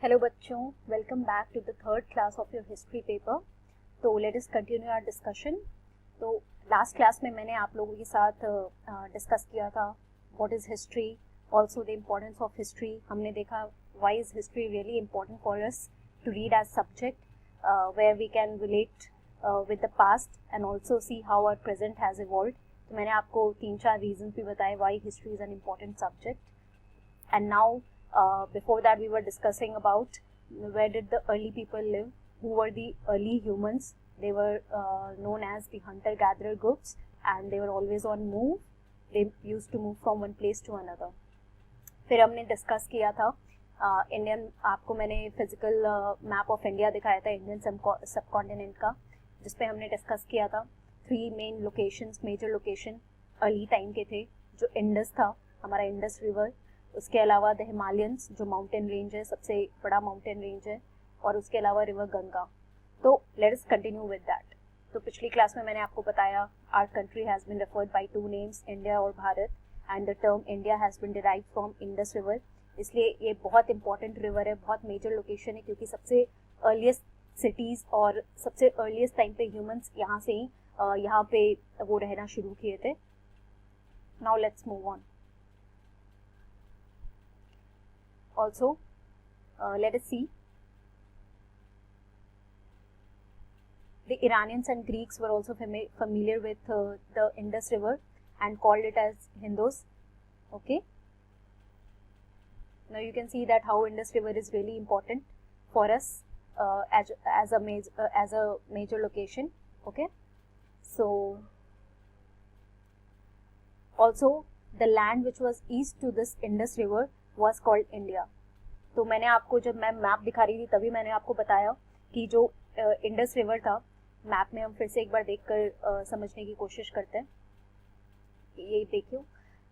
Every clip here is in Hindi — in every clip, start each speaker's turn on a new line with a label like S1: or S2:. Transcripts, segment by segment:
S1: हेलो बच्चों, welcome back to the third class of your history paper. तो let us continue our discussion. तो लास्ट क्लास में मैंने आप लोगों के साथ डिस्कस किया था what is history, also the importance of history. हमने देखा why is history really important for us to read as subject where we can relate with the past and also see how our present has evolved. तो मैंने आपको 3-4 रीजन भी बताए why history is an important subject. And now before that we were discussing about where did the early people live, who were the early humans. They were known as the hunter gatherer groups and they were always on move. They used to move from one place to another. फिर हमने डिस्कस किया था इंडियन, आपको मैंने फिजिकल मैप ऑफ इंडिया दिखाया था इंडियन सब कॉन्टिनेंट का, जिसपे हमने डिस्कस किया था 3 main locations, major location early time के थे, जो इंडस था, हमारा इंडस रिवर, उसके अलावा द हिमालयंस जो माउंटेन रेंज है, सबसे बड़ा माउंटेन रेंज है, और उसके अलावा रिवर गंगा। तो let us continue with that. तो पिछली क्लास में मैंने आपको बताया our country has been referred by 2 names, India और Bharat, and the term India has been derived from Indus river. इसलिए ये बहुत इंपॉर्टेंट रिवर है, बहुत मेजर लोकेशन है, क्योंकि सबसे अर्लीस्ट सिटीज़ और सबसे अर्लीस्ट टाइम पे ह्यूमंस यहाँ से ही यहाँ पे वो रहना शुरू किए थे। Now let's move on. Also, let us see. The Iranians and Greeks were also familiar with the Indus River and called it as Hindus. Okay. Now you can see that how Indus River is really important for us as a major location. Okay. So also the land which was east to this Indus River was called India. तो मैंने आपको जब मैं मैप दिखा रही थी तभी मैंने आपको बताया कि जो इंडस रिवर था, मैप में हम फिर से एक बार देखकर समझने की कोशिश करते हैं। ये देखियो,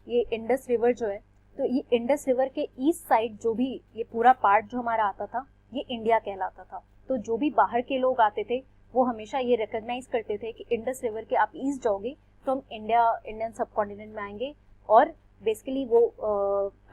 S1: ये इंडस रिवर जो है, तो ये इंडस रिवर के ईस्ट साइड जो भी ये पूरा पार्ट जो हमारा आता था, ये इंडिया कहलाता था। तो जो भी बाहर के लोग आते थे वो हमेशा ये रिकॉग्नाइज करते थे कि इंडस रिवर के आप ईस्ट जाओगे तो हम इंडियन सब कॉन्टिनेंट में आएंगे। और basically वो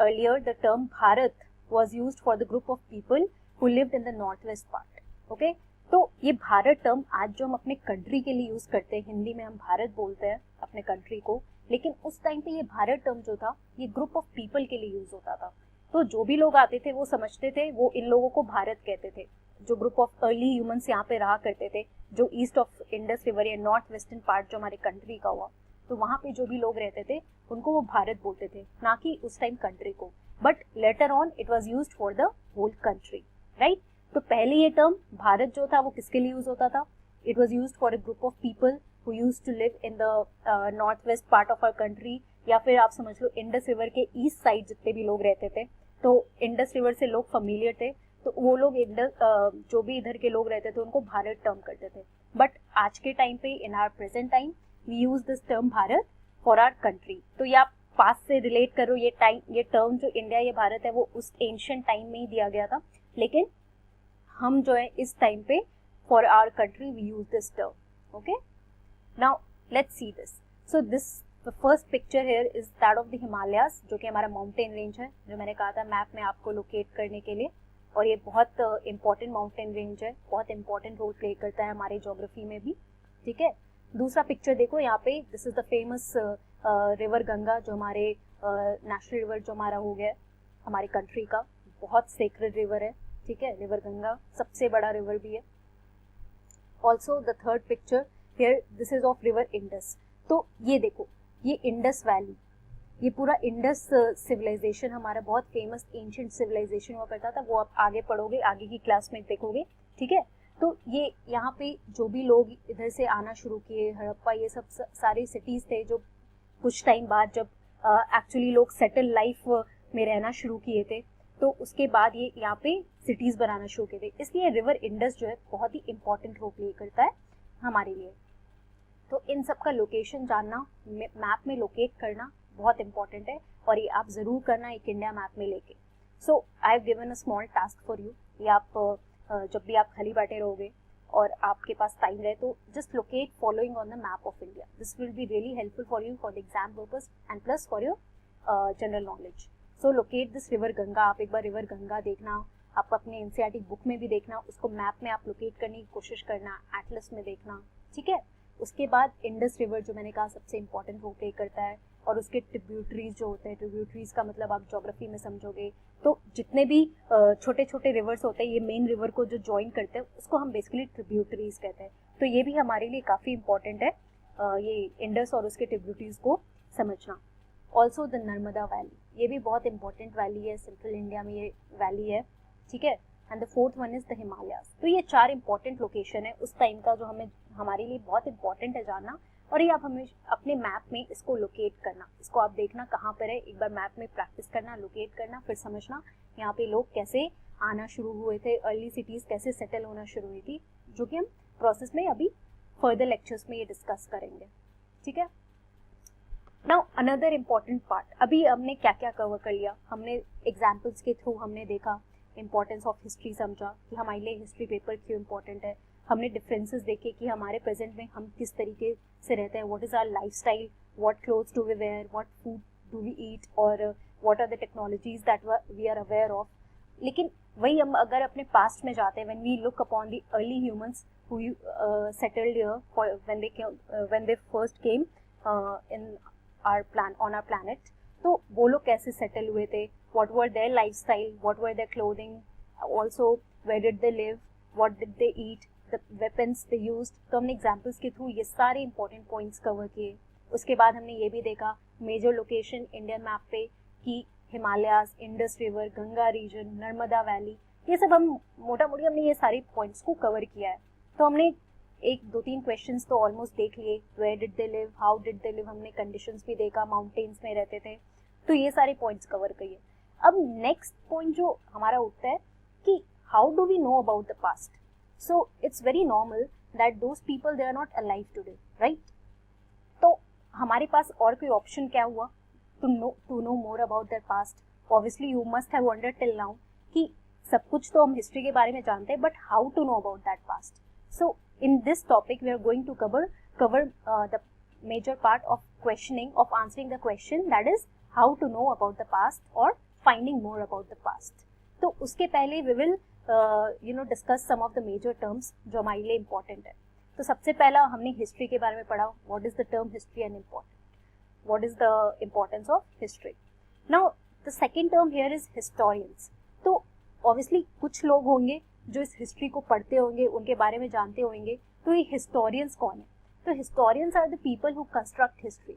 S1: earlier the term Bharat was used for the group of people who lived in the northwest part. Okay, तो ये भारत टर्म आज जो हम अपने कंट्री के लिए यूज करते हैं, हिंदी में हम भारत बोलते हैं अपने कंट्री को, लेकिन उस टाइम पे ये भारत टर्म जो था ये ग्रुप ऑफ पीपल के लिए यूज होता था। तो जो भी लोग आते थे वो समझते थे, वो इन लोगों को भारत कहते थे। जो ग्रुप ऑफ अर्ली ह्यूमंस यहाँ पे रहा करते थे, जो ईस्ट ऑफ इंडस रिवर या नॉर्थ वेस्टर्न पार्ट जो हमारे कंट्री का हुआ, तो वहाँ पे जो भी लोग रहते थे उनको वो भारत बोलते थे, ना कि उस टाइम कंट्री को। But later on it was used for the whole country, right. तो पहले ये टर्म भारत जो था वो किसके लिए यूज होता था? It was used for a group of people who used to live in the north west part of our country, या फिर आप समझ लो इंडस रिवर के ईस्ट साइड जितने भी लोग रहते थे, तो इंडस रिवर से लोग फैमिलियर थे, तो वो लोग जो भी इधर के लोग रहते थे उनको भारत टर्म करते थे। बट आज के टाइम पे, in our present time, we use this term Bharat for our country. तो ये आप पास से रिलेट करो, ये टर्म जो इंडिया या भारत है वो उस एंशिएंट टाइम में ही दिया गया था, लेकिन हम जो है इस टाइम पे for our country we use this term. Okay, now let's see this. So this first picture here is that of the Himalayas, जो कि हमारा माउंटेन रेंज है, जो मैंने कहा था मैप में आपको लोकेट करने के लिए। और ये बहुत इंपॉर्टेंट माउंटेन रेंज है, बहुत इंपॉर्टेंट रोल प्ले करता है हमारे ज्योग्राफी में भी। ठीक है, दूसरा पिक्चर देखो यहाँ पे, this is the famous river Ganga, जो हमारे नेशनल रिवर जो हमारा हो गया हमारी कंट्री का, बहुत सेक्रेड रिवर है। ठीक है, रिवर गंगा सबसे बड़ा रिवर भी है। Also the third picture here, this is of river Indus. तो ये देखो, ये इंडस वैली, ये पूरा इंडस सिविलाइजेशन हमारा बहुत फेमस एंशिएंट सिविलाइजेशन हुआ करता था, वो आप आगे पढ़ोगे, आगे की क्लास में देखोगे। ठीक है, तो ये यहाँ पे जो भी लोग इधर से आना शुरू किए, हड़प्पा, ये सब सारे सिटीज़ थे जो कुछ टाइम बाद जब एक्चुअली लोग सेटल लाइफ में रहना शुरू किए थे, तो उसके बाद ये यहाँ पे सिटीज़ बनाना शुरू किए थे। इसलिए रिवर इंडस जो है बहुत ही इंपॉर्टेंट रोल प्ले करता है हमारे लिए। तो इन सब का लोकेशन जानना, मैप में लोकेट करना बहुत इंपॉर्टेंट है, और ये आप ज़रूर करना एक इंडिया मैप में लेके। So I have given a small task for you. ये आप जब भी आप खाली बैठे रहोगे और आपके पास टाइम रहे, तो just locate following on the map of India. This will be really helpful for you for the exam purpose and plus for your general knowledge. So locate this river Ganga. आप एक बार रिवर गंगा देखना, आप अपने एनसीईआरटी बुक में भी देखना, उसको मैप में आप लोकेट करने की कोशिश करना, एटलस में देखना, ठीक है। उसके बाद इंडस रिवर जो मैंने कहा सबसे इंपॉर्टेंट रोल प्ले करता है, और उसके ट्रिब्यूटरीज जो होते हैं, ट्रिब्यूटरीज का मतलब आप ज्योग्राफी में समझोगे, तो जितने भी छोटे छोटे रिवर्स होते हैं, ये मेन रिवर को जो ज्वाइन करते हैं उसको हम बेसिकली ट्रिब्यूटरीज कहते हैं। तो ये भी हमारे लिए काफ़ी इंपॉर्टेंट है, ये इंडस और उसके ट्रिब्यूटरीज को समझना। ऑल्सो द नर्मदा वैली, ये भी बहुत इंपॉर्टेंट वैली है, सेंट्रल इंडिया में ये वैली है, ठीक है। And the fourth one is the Himalayas. तो ये 4 इंपॉर्टेंट लोकेशन है उस टाइम का जो हमें हमारे लिए बहुत इंपॉर्टेंट है जानना, और ये आप हमें अपने मैप में इसको लोकेट करना, इसको आप देखना कहाँ पर है, एक बार मैप में प्रैक्टिस करना, लोकेट करना, फिर समझना यहाँ पे लोग कैसे आना शुरू हुए थे, अर्ली सिटीज कैसे सेटल होना शुरू हुई थी, जो कि हम प्रोसेस में अभी फर्दर लेक्चर्स में ये डिस्कस करेंगे, ठीक है। नाउ अनदर इम्पॉर्टेंट पार्ट, अभी हमने क्या क्या कवर कर लिया, हमने एग्जाम्पल्स के थ्रू हमने देखा इंपॉर्टेंस ऑफ हिस्ट्री, समझा कि हमारे लिए हिस्ट्री पेपर क्यों इंपॉर्टेंट है, हमने डिफरेंसेस देखे कि हमारे प्रेजेंट में हम किस तरीके से रहते हैं, what is our lifestyle, what clothes do we wear, what food do we eat, और what are the technologies that we are aware of. लेकिन वही हम अगर अपने पास्ट में जाते हैं, when we look upon the early humans who settled here when they first came in on our planet, तो वो लोग कैसे सेटल हुए थे, what were their lifestyle, what were their clothing, also where did they live, what did they eat, the weapons they used। तो हमने एग्जाम्पल्स के थ्रू ये सारे इंपॉर्टेंट पॉइंट्स कवर किए। उसके बाद हमने ये भी देखा मेजर लोकेशन इंडियन मैप पे कि Himalayas, Indus river, Ganga region, Narmada valley, ये सब हम मोटा मोटी हमने ये सारे पॉइंट्स को कवर किया है। तो हमने 1-2-3 क्वेश्चंस तो ऑलमोस्ट देख लिए, where did they live, how did they live, हमने कंडीशंस भी देखा, माउंटेन्स में रहते थे, तो ये सारे पॉइंट्स कवर किए। अब नेक्स्ट पॉइंट जो हमारा उठता है कि how do we know about the past. So it's very normal that those people they are not alive today, right. तो हमारे पास और कोई ऑप्शन क्या हुआ to know more about their past. Obviously you must have wondered till now कि सब कुछ तो हम हिस्ट्री के बारे में जानते हैं, but how to know about that past. So in this topic we are going to cover the major part of questioning, of answering the question, that is how to know about the past or finding more about the past। तो उसके पहले we will discuss some of the major terms जो हमारे लिए important है। तो सबसे पहला हमने हिस्ट्री के बारे में पढ़ा, what is the term history and important, what is the importance of history। now the second term here is historians। तो obviously कुछ लोग होंगे जो इस हिस्ट्री को पढ़ते होंगे, उनके बारे में जानते होंगे, तो ये हिस्टोरियंस कौन है। तो historians are the people who construct history,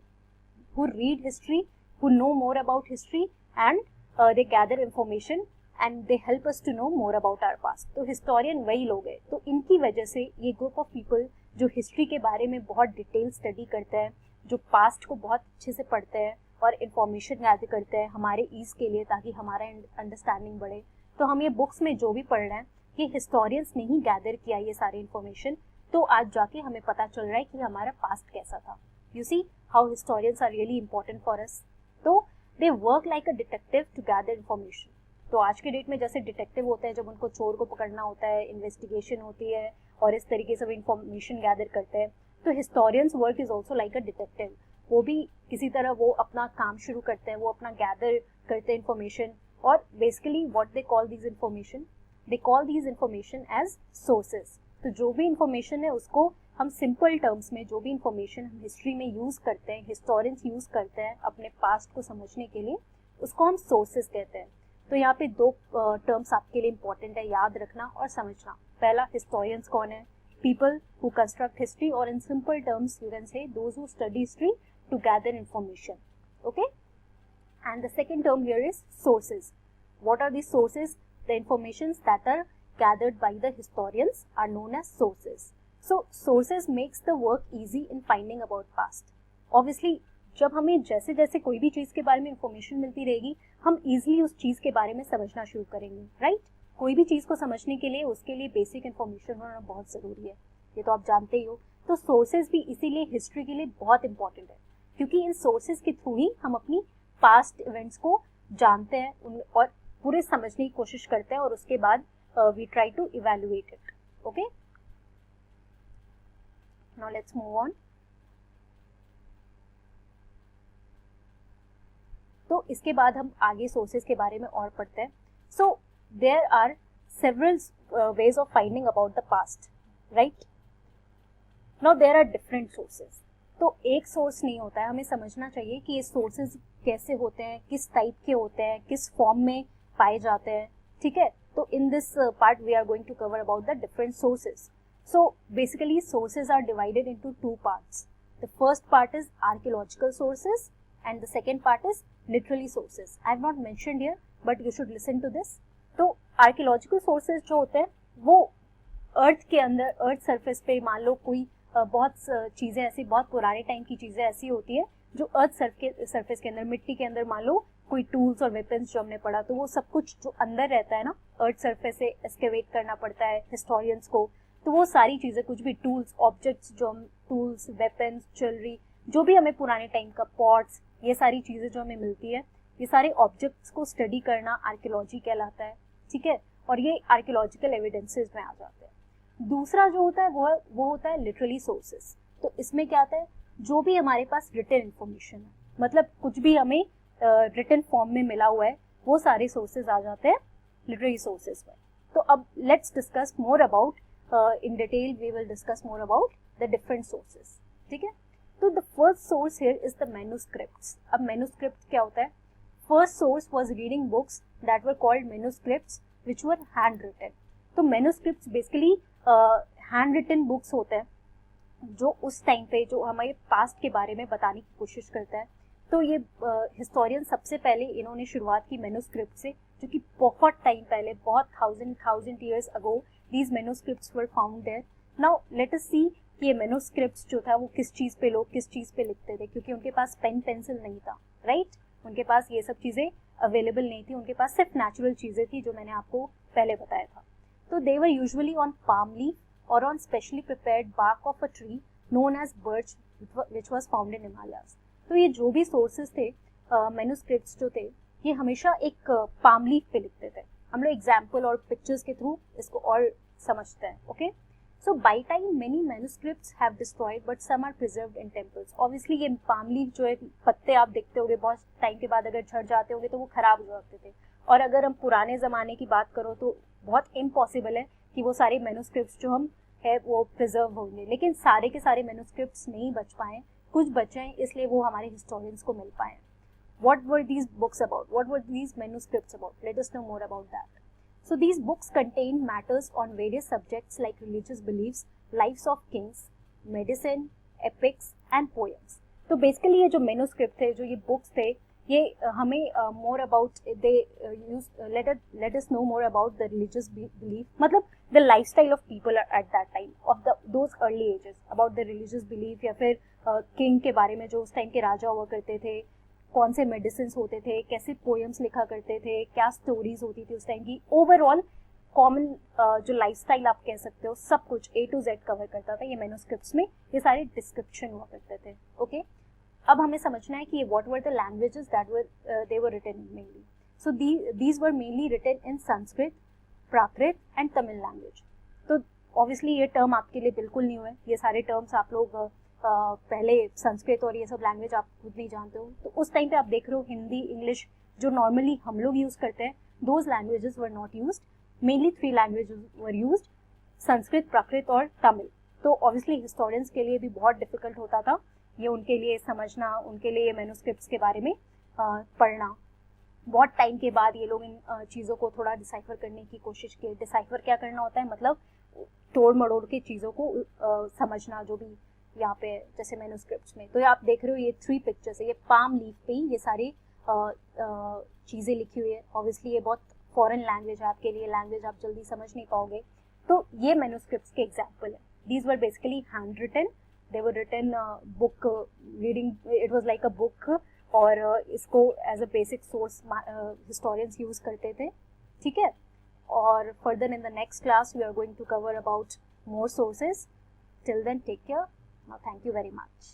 S1: who read history, who know more about history, and they gather information and they help us to know more about our past. तो हिस्टोरियन वही लोग हैं। तो इनकी वजह से ये ग्रुप ऑफ पीपल जो हिस्ट्री के बारे में बहुत डिटेल स्टडी करते हैं, जो पास्ट को बहुत अच्छे से पढ़ते हैं और इन्फॉर्मेशन गैदर करते हैं हमारे ईज के लिए, ताकि हमारा अंडरस्टैंडिंग बढ़े। तो हम ये बुक्स में जो भी पढ़ रहे हैं, ये हिस्टोरियंस ने ही गैदर किया ये सारी इन्फॉर्मेशन, तो आज जाके हमें पता चल रहा है कि हमारा पास्ट कैसा था। You see how historians are really important for us. तो they work like a detective to gather information. तो आज के डेट में जैसे डिटेक्टिव होते हैं, जब उनको चोर को पकड़ना होता है, इन्वेस्टिगेशन होती है और इस तरीके से वो इन्फॉर्मेशन गैदर करते हैं, तो historians work is also like a detective. वो भी किसी तरह वो अपना काम शुरू करते हैं, वो अपना गैदर करते हैं इन्फॉर्मेशन, और basically what they call these information, they call these information as sources. तो जो भी इंफॉर्मेशन है उसको हम सिंपल टर्म्स में, जो भी इंफॉर्मेशन हम हिस्ट्री में यूज़ करते हैं, हिस्टोरियंस यूज़ करते हैं अपने पास्ट को समझने के लिए, उसको हम सोर्सेज कहते हैं। तो यहाँ पे 2 टर्म्स आपके लिए इंपॉर्टेंट है, याद रखना और समझना। पहला, हिस्टोरियंस कौन है, पीपल हु कंस्ट्रक्ट हिस्ट्री, और in simple terms you can say those who study history to gather information, okay. And the second term here is sources. What are the sources? The informations that are gathered by the historians are known as sources. So sources makes the work easy in finding about past. Obviously जब हमें जैसे जैसे कोई भी चीज़ के बारे में इंफॉर्मेशन मिलती रहेगी, हम इजीली उस चीज़ के बारे में समझना शुरू करेंगे, राइट। कोई भी चीज़ को समझने के लिए उसके लिए बेसिक इन्फॉर्मेशन होना बहुत ज़रूरी है, ये तो आप जानते ही हो। तो सोर्सेज भी इसीलिए हिस्ट्री के लिए बहुत इंपॉर्टेंट है, क्योंकि इन सोर्सेज के थ्रू ही हम अपनी पास्ट इवेंट्स को जानते हैं और पूरे समझने की कोशिश करते हैं, और उसके बाद we try to evaluate it, okay. Now let's move on. तो इसके बाद हम आगे सोर्सेज के बारे में और पढ़ते हैं। So there are several ways of finding about the past, right? Now there are different sources. तो एक सोर्स नहीं होता है, हमें समझना चाहिए कि ये सोर्सेज कैसे होते हैं, किस टाइप के होते हैं, किस फॉर्म में पाए जाते हैं, ठीक है. तो in this part we are going to cover about the different sources. So basically sources are divided into two parts. The first part is archaeological sources and the second part is literary sources. I have not mentioned here, but you should listen to this. तो archaeological sources जो होते हैं वो अर्थ के अंदर, अर्थ सरफेस पे मान लो कोई बहुत चीज़ें ऐसी, बहुत पुराने टाइम की चीज़ें ऐसी होती है जो अर्थ सरफेस के अंदर, मिट्टी के अंदर मान लो कोई टूल्स और वेपन्स जो हमने पढ़ा, तो वो सब कुछ जो अंदर रहता है ना, अर्थ सरफेस से एक्सकेवेट करना पड़ता है हिस्टोरियंस को. तो वो सारी चीज़ें, कुछ भी टूल्स, ऑब्जेक्ट्स जो हम, टूल्स, वेपन्स, ज्वेलरी, जो भी हमें पुराने टाइम का, पॉट्स, ये सारी चीज़ें जो हमें मिलती है, ये सारे ऑब्जेक्ट्स को स्टडी करना आर्कियोलॉजी कहलाता है, ठीक है. और ये आर्कियोलॉजिकल एविडेंसेस में आ जाते हैं. दूसरा जो होता है वो होता है लिटररी सोर्सेस. तो इसमें क्या आता है, जो भी हमारे पास रिटन इन्फॉर्मेशन है, मतलब कुछ भी हमें रिटन फॉर्म में मिला हुआ है, वो सारे सोर्सेज आ जाते हैं लिटररी सोर्सेज में. तो अब let's discuss more about, in detail we will discuss more about the different sources, ठीक है. तो the first source here is the manuscripts. अब मैन्युस्क्रिप्ट क्या होता है? First source was reading books that were called manuscripts which were handwritten. तो manuscripts basically hand written books होते हैं जो उस टाइम पे, जो हमारे पास्ट के बारे में बताने की कोशिश करता है. तो ये हिस्टोरियन सबसे पहले इन्होंने शुरुआत की मैन्युस्क्रिप्ट से, जो कि बहुत टाइम पहले, बहुत thousand years ago these manuscripts were found there. Now let us see कि ये मैन्युस्क्रिप्ट्स जो था वो किस चीज़ पे लोग किस चीज़ पे लिखते थे, क्योंकि उनके पास पेन पेंसिल नहीं था, राइट. उनके पास ये सब चीज़ें अवेलेबल नहीं थी, उनके पास सिर्फ नेचुरल चीज़ें थी जो मैंने आपको पहले बताया था. तो they were usually on palm leaf और on specially prepared bark of a tree known as birch which was found in Himalayas. तो ये जो भी सोर्सेज थे, मैन्युस्क्रिप्ट्स जो थे, ये हमेशा एक पाम लीफ पे लिखते थे. हम लोग एग्जाम्पल और पिक्चर्स के थ्रू इसको और समझते हैं, okay. So by time many manuscripts have destroyed, but some are preserved in temples. Obviously ये palm leaf जो है, पत्ते आप देखते होंगे बहुत टाइम के बाद अगर झड़ जाते होंगे तो वो खराब हो जाते थे. और अगर हम पुराने ज़माने की बात करो तो बहुत इम्पॉसिबल है कि वो सारे मैन्युस्क्रिप्ट्स जो हम है वो प्रिजर्व होंगे. लेकिन सारे के सारे मैन्युस्क्रिप्ट्स नहीं बच पाए, कुछ बचे हैं, इसलिए वो हमारे हिस्टोरियंस को मिल पाए. What were these books about? What were these manuscripts about? Let us know more about that. So these books contain matters on various subjects like religious beliefs, lives of kings, medicine, epics and poems. तो basically ये जो manuscript थे, जो ये books थे, ये हमें more about they let us know more about the religious belief, मतलब the lifestyle of people at that time of those early ages, about the religious belief, या फिर king के बारे में, जो उस टाइम के राजा हुआ करते थे, कौन से मेडिसिन होते थे, कैसे पोएम्स लिखा करते थे, क्या स्टोरीज होती थी उस टाइम की. ओवरऑल कॉमन जो लाइफस्टाइल आप कह सकते हो, सब कुछ A to Z कवर करता था ये मैन्युस्क्रिप्ट्स में. ये सारे डिस्क्रिप्शन हुआ करते थे, ओके. अब हमें समझना है कि what were the languages that were they were written mainly. So these were mainly written in Sanskrit, Prakrit and Tamil language. तो ऑब्वियसली ये टर्म आपके लिए बिल्कुल न्यू है. ये सारे टर्म्स आप लोग पहले संस्कृत और ये सब लैंग्वेज आप खुद नहीं जानते हो. तो उस टाइम पे आप देख रहे हो हिंदी, इंग्लिश जो नॉर्मली हम लोग यूज़ करते हैं, those languages were not used. Mainly 3 languages were used, Sanskrit, Prakrit और तमिल. तो ऑब्वियसली हिस्टोरियंस के लिए भी बहुत डिफिकल्ट होता था ये उनके लिए समझना, उनके लिए मैन्युस्क्रिप्ट्स के बारे में पढ़ना. बहुत टाइम के बाद ये लोग इन चीज़ों को थोड़ा डिसाइफर करने की कोशिश की. डिसाइफर क्या करना होता है, मतलब तोड़ मड़ोड़ के चीज़ों को समझना, जो भी यहाँ पे जैसे मैन्युस्क्रिप्ट्स में. तो आप देख रहे हो ये 3 पिक्चर्स है, ये पाम लीफ पे ही ये सारी चीज़ें लिखी हुई है. ऑब्वियसली ये बहुत फॉरेन लैंग्वेज है आपके लिए, लैंग्वेज आप जल्दी समझ नहीं पाओगे. तो ये मैन्युस्क्रिप्ट्स के एग्जाम्पल है. These were basically hand written, they were written book reading, it was like a book. और इसको as a basic source historians use करते थे, ठीक है. और further in the next class we are going to cover about more sources. Till then, take care. Now, thank you very much.